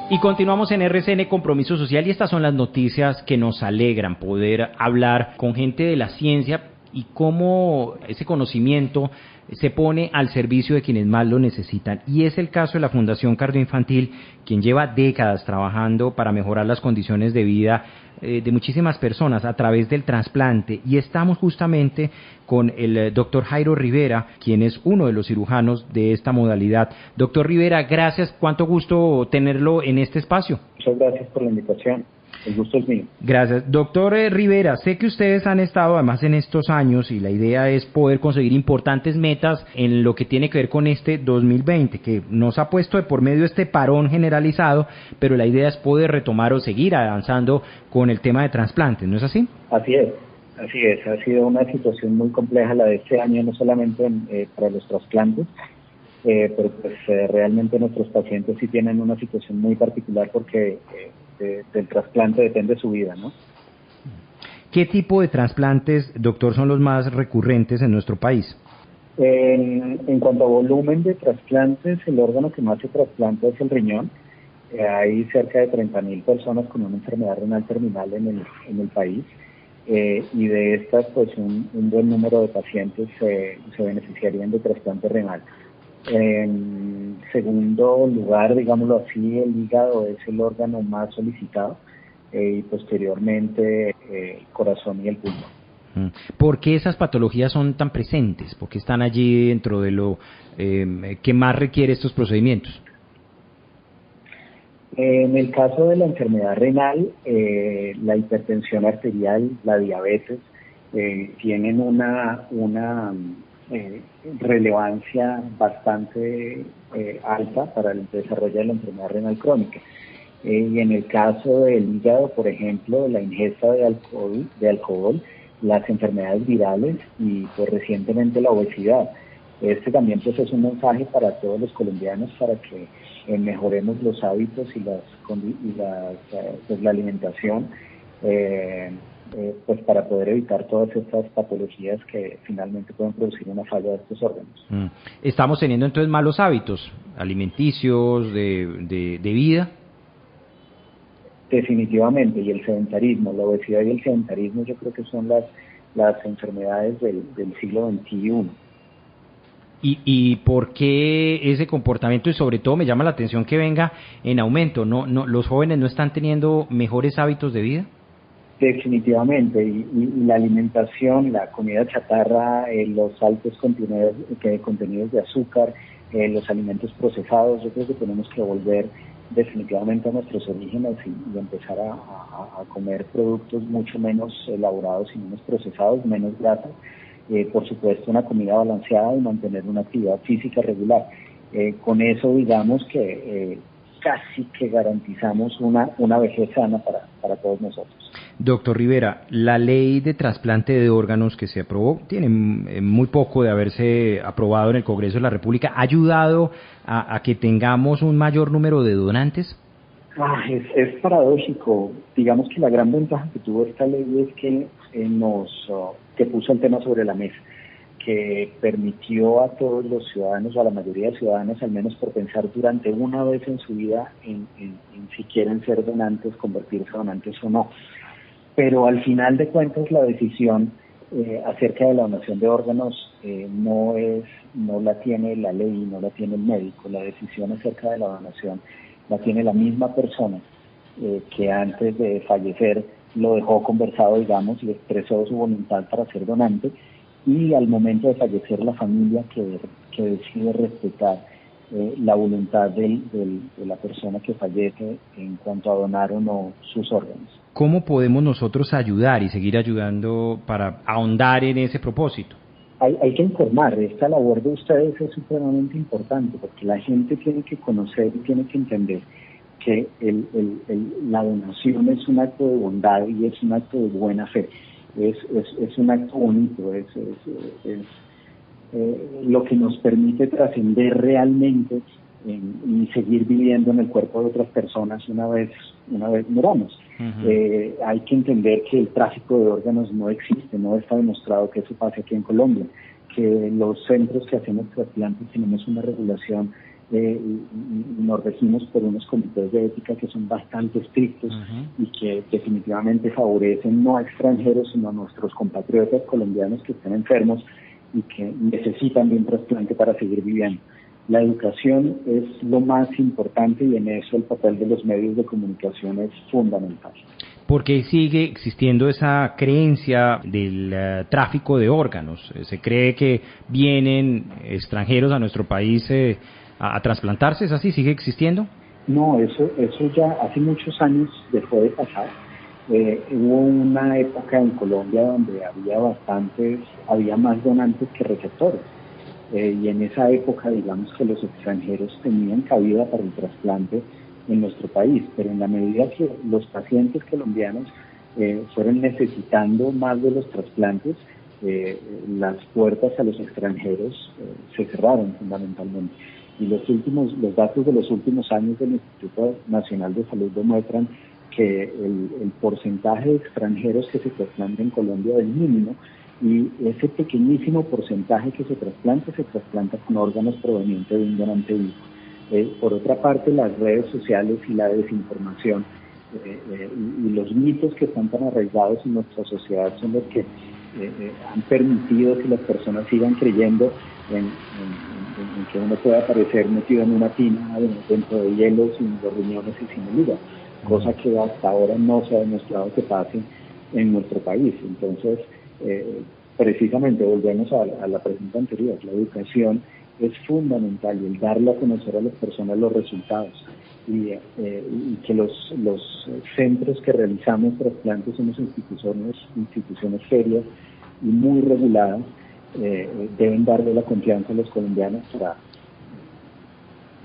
Y continuamos en RCN Compromiso Social y estas son las noticias que nos alegran, poder hablar con gente de la ciencia y cómo ese conocimiento se pone al servicio de quienes más lo necesitan. Y es el caso de la Fundación Cardioinfantil, quien lleva décadas trabajando para mejorar las condiciones de vida de muchísimas personas a través del trasplante. Y estamos justamente con el doctor Jairo Rivera, quien es uno de los cirujanos de esta modalidad. Doctor Rivera, gracias. Cuánto gusto tenerlo en este espacio. Muchas gracias por la invitación. El gusto es mío. Gracias. Doctor Rivera, sé que ustedes han estado además en estos años y la idea es poder conseguir importantes metas en lo que tiene que ver con este 2020, que nos ha puesto de por medio este parón generalizado, pero la idea es poder retomar o seguir avanzando con el tema de trasplantes, ¿no es así? Así es. Ha sido una situación muy compleja la de este año, no solamente para los trasplantes, pero pues realmente nuestros pacientes sí tienen una situación muy particular porque del trasplante depende su vida, ¿no? ¿Qué tipo de trasplantes, doctor, son los más recurrentes en nuestro país? En cuanto a volumen de trasplantes, el órgano que más se trasplanta es el riñón. Hay cerca de 30.000 personas con una enfermedad renal terminal en el país. Y de estas, pues un buen número de pacientes se beneficiarían de trasplante renal. En segundo lugar, digámoslo así, el hígado es el órgano más solicitado y posteriormente el corazón y el pulmón. ¿Por qué esas patologías son tan presentes? ¿Por qué están allí dentro de lo que más requiere estos procedimientos? En el caso de la enfermedad renal, la hipertensión arterial, la diabetes, tienen una relevancia bastante alta para el desarrollo de la enfermedad renal crónica. Y en el caso del hígado, por ejemplo, la ingesta de alcohol, las enfermedades virales y pues recientemente la obesidad. Este también pues es un mensaje para todos los colombianos para que mejoremos los hábitos y la alimentación pues para poder evitar todas estas patologías que finalmente pueden producir una falla de estos órganos. ¿Estamos teniendo entonces malos hábitos alimenticios, de vida? Definitivamente, y el sedentarismo, la obesidad y el sedentarismo yo creo que son las enfermedades del siglo XXI. ¿Y por qué ese comportamiento? Y sobre todo me llama la atención que venga en aumento. ¿No, los jóvenes no están teniendo mejores hábitos de vida? Definitivamente, y la alimentación, la comida chatarra, los altos contenidos de azúcar, los alimentos procesados, yo creo que tenemos que volver definitivamente a nuestros orígenes y empezar a comer productos mucho menos elaborados y menos procesados, menos grasa. Por supuesto, una comida balanceada y mantener una actividad física regular. Con eso, digamos que casi que garantizamos una vejez sana para todos nosotros. Doctor Rivera, la ley de trasplante de órganos que se aprobó, tiene muy poco de haberse aprobado en el Congreso de la República, ¿ha ayudado a que tengamos un mayor número de donantes? Es paradójico. Digamos que la gran ventaja que tuvo esta ley es que que puso el tema sobre la mesa, que permitió a todos los ciudadanos o a la mayoría de ciudadanos, al menos por pensar durante una vez en su vida en si quieren ser donantes, convertirse en donantes o no. Pero al final de cuentas la decisión acerca de la donación de órganos no la tiene la ley, no la tiene el médico. La decisión acerca de la donación la tiene la misma persona que antes de fallecer lo dejó conversado, digamos, y expresó su voluntad para ser donante, y al momento de fallecer la familia que decide respetar la voluntad de la persona que fallece en cuanto a donar o no sus órganos. ¿Cómo podemos nosotros ayudar y seguir ayudando para ahondar en ese propósito? Hay que informar. Esta labor de ustedes es supremamente importante porque la gente tiene que conocer y tiene que entender que la donación es un acto de bondad y es un acto de buena fe. Es un acto bonito, es lo que nos permite trascender realmente y seguir viviendo en el cuerpo de otras personas una vez muramos. Uh-huh. Hay que entender que el tráfico de órganos no existe, no está demostrado que eso pase aquí en Colombia, que los centros que hacemos trasplantes tenemos una regulación y nos regimos por unos comités de ética que son bastante estrictos y que definitivamente favorecen no a extranjeros, sino a nuestros compatriotas colombianos que estén enfermos y que necesitan de un trasplante para seguir viviendo. La educación es lo más importante y en eso el papel de los medios de comunicación es fundamental. ¿Por qué sigue existiendo esa creencia del tráfico de órganos? ¿Se cree que vienen extranjeros a nuestro país a trasplantarse? ¿Es así? ¿Sigue existiendo? No, eso ya hace muchos años dejó de pasar. Hubo una época en Colombia donde había más donantes que receptores. Y en esa época, digamos que los extranjeros tenían cabida para el trasplante en nuestro país, pero en la medida que los pacientes colombianos fueron necesitando más de los trasplantes, las puertas a los extranjeros se cerraron fundamentalmente. Y los datos de los últimos años del Instituto Nacional de Salud demuestran que el porcentaje de extranjeros que se trasplantan en Colombia es mínimo, y ese pequeñísimo porcentaje que se trasplanta con órganos provenientes de un donante vivo. Por otra parte, las redes sociales y la desinformación y los mitos que están tan arraigados en nuestra sociedad son los que han permitido que las personas sigan creyendo en que uno puede aparecer metido en una tina dentro de hielo sin los riñones y sin el hígado, cosa que hasta ahora no se ha demostrado que pase en nuestro país. Entonces, precisamente volvemos a la pregunta anterior, la educación es fundamental y el darle a conocer a las personas los resultados y que los centros que realizamos trasplantes somos instituciones serias y muy reguladas, deben darle la confianza a los colombianos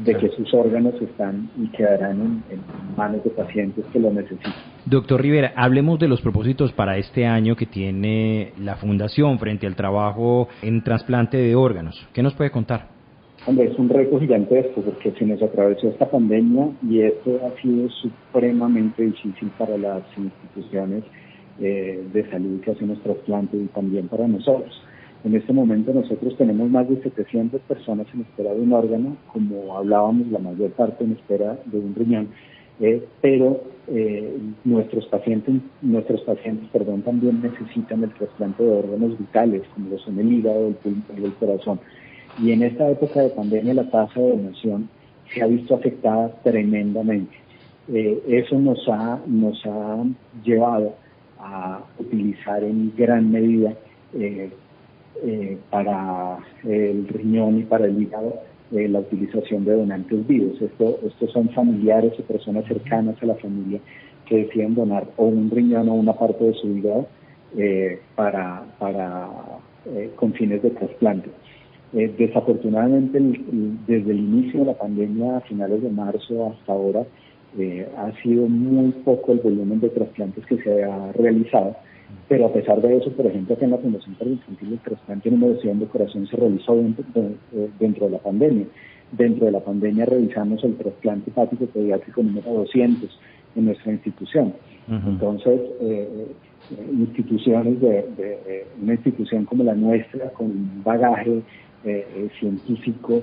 de que sus órganos están y quedarán en manos de pacientes que lo necesitan. Doctor Rivera, hablemos de los propósitos para este año que tiene la Fundación frente al trabajo en trasplante de órganos. ¿Qué nos puede contar? Hombre, es un reto gigantesco porque se nos atravesó esta pandemia y esto ha sido supremamente difícil para las instituciones de salud que hacemos trasplantes y también para nosotros. En este momento nosotros tenemos más de 700 personas en espera de un órgano, como hablábamos, la mayor parte en espera de un riñón, pero nuestros pacientes también necesitan el trasplante de órganos vitales, como lo son el hígado, el pulmón y el corazón. Y en esta época de pandemia la tasa de donación se ha visto afectada tremendamente. Eso nos ha llevado a utilizar en gran medida para el riñón y para el hígado la utilización de donantes vivos. Estos son familiares o personas cercanas a la familia que deciden donar o un riñón o una parte de su hígado con fines de trasplante. Desafortunadamente, desde el inicio de la pandemia, a finales de marzo hasta ahora, ha sido muy poco el volumen de trasplantes que se ha realizado, pero a pesar de eso, por ejemplo, aquí en la Fundación Infantil, el trasplante número 100 de corazón se realizó dentro de la pandemia. Dentro de la pandemia realizamos el trasplante hepático pediátrico número 200 en nuestra institución. Entonces, una institución como la nuestra, con un bagaje científico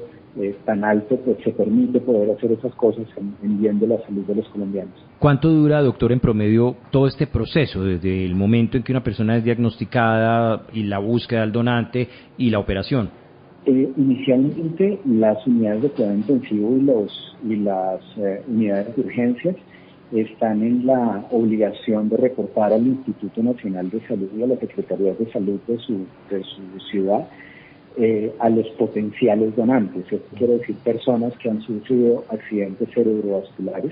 tan alto, pues se permite poder hacer esas cosas en bien de la salud de los colombianos. ¿Cuánto dura, doctor, en promedio todo este proceso, desde el momento en que una persona es diagnosticada y la búsqueda del donante y la operación? Inicialmente, las unidades de cuidado intensivo y las unidades de urgencias están en la obligación de reportar al Instituto Nacional de Salud y a las Secretarías de Salud de su ciudad a los potenciales donantes. Esto quiere decir personas que han sufrido accidentes cerebrovasculares,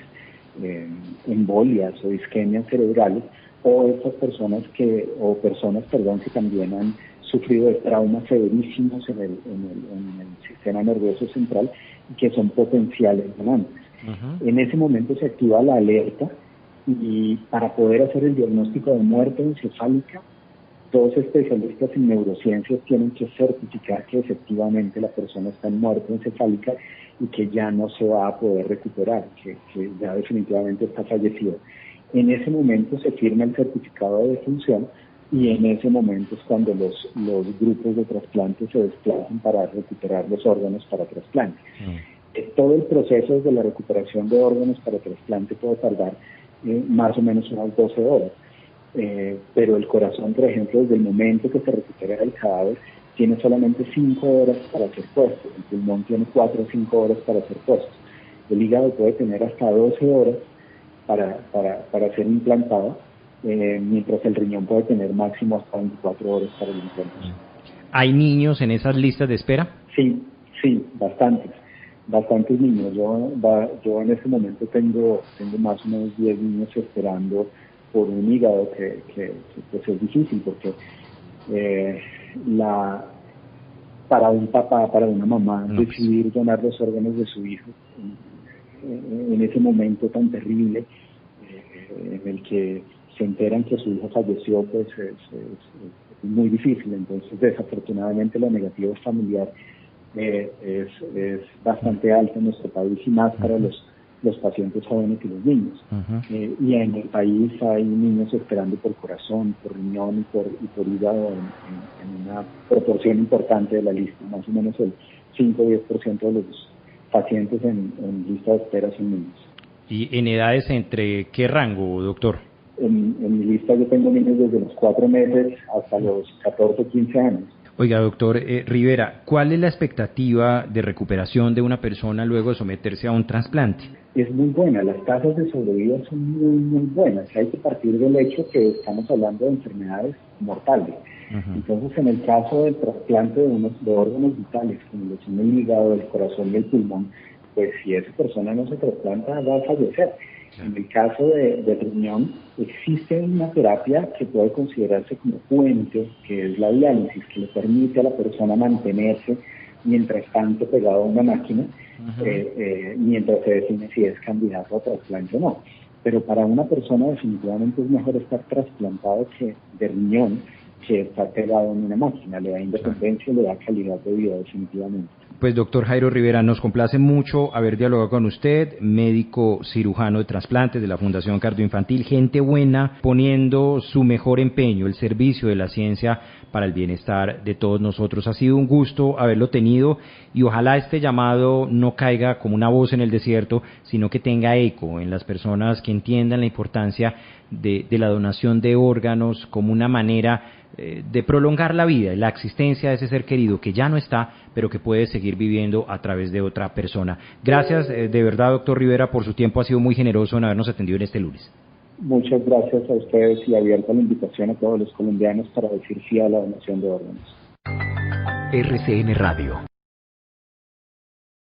embolias o isquemias cerebrales, o estas personas que también han sufrido de traumas severísimos en el sistema nervioso central y que son potenciales donantes. En ese momento se activa la alerta y para poder hacer el diagnóstico de muerte encefálica, todos especialistas en neurociencias tienen que certificar que efectivamente la persona está en muerte encefálica y que ya no se va a poder recuperar, que ya definitivamente está fallecido. En ese momento se firma el certificado de defunción y en ese momento es cuando los grupos de trasplante se desplazan para recuperar los órganos para trasplante. Todo el proceso desde la recuperación de órganos para trasplante puede tardar más o menos unas 12 horas. Pero el corazón, por ejemplo, desde el momento que se recupera el cadáver, tiene solamente 5 horas para ser puesto. El pulmón tiene 4 o 5 horas para ser puesto. El hígado puede tener hasta 12 horas para ser implantado, mientras el riñón puede tener máximo hasta 24 horas para el implante. ¿Hay niños en esas listas de espera? Sí, bastantes niños. Yo en este momento tengo más o menos 10 niños esperando por un hígado que pues es difícil, porque para un papá, para una mamá, decidir donar los órganos de su hijo en ese momento tan terrible en el que se enteran que su hijo falleció, pues es muy difícil. Entonces, desafortunadamente, la negativa familiar es bastante alta en nuestro país, y más para los pacientes jóvenes y los niños. Y en el país hay niños esperando por corazón, por riñón y por hígado en una proporción importante de la lista. Más o menos el 5 o 10% de los pacientes en lista de espera son niños. ¿Y en edades entre qué rango, doctor? En mi lista yo tengo niños desde los 4 meses hasta los 14 o 15 años. Oiga, doctor Rivera, ¿cuál es la expectativa de recuperación de una persona luego de someterse a un trasplante? Es muy buena, las tasas de sobrevida son muy buenas. Hay que partir del hecho que estamos hablando de enfermedades mortales. Entonces, en el caso del trasplante de órganos vitales, como lo son el hígado, el corazón y el pulmón, pues si esa persona no se trasplanta, va a fallecer. En el caso de riñón, existe una terapia que puede considerarse como puente, que es la diálisis, que le permite a la persona mantenerse mientras tanto pegado a una máquina, mientras se define si es candidato a trasplante o no. Pero para una persona definitivamente es mejor estar trasplantado de riñón que estar pegado en una máquina. Le da independencia, le da calidad de vida definitivamente. Pues doctor Jairo Rivera, nos complace mucho haber dialogado con usted, médico cirujano de trasplantes de la Fundación Cardioinfantil, gente buena, poniendo su mejor empeño, el servicio de la ciencia para el bienestar de todos nosotros. Ha sido un gusto haberlo tenido, y ojalá este llamado no caiga como una voz en el desierto, sino que tenga eco en las personas que entiendan la importancia de la donación de órganos como una manera de prolongar la vida, la existencia de ese ser querido que ya no está, pero que puede seguir viviendo a través de otra persona. Gracias de verdad, doctor Rivera, por su tiempo. Ha sido muy generoso en habernos atendido en este lunes. Muchas gracias a ustedes, y abierta la invitación a todos los colombianos para decir sí a la donación de órganos. RCN Radio.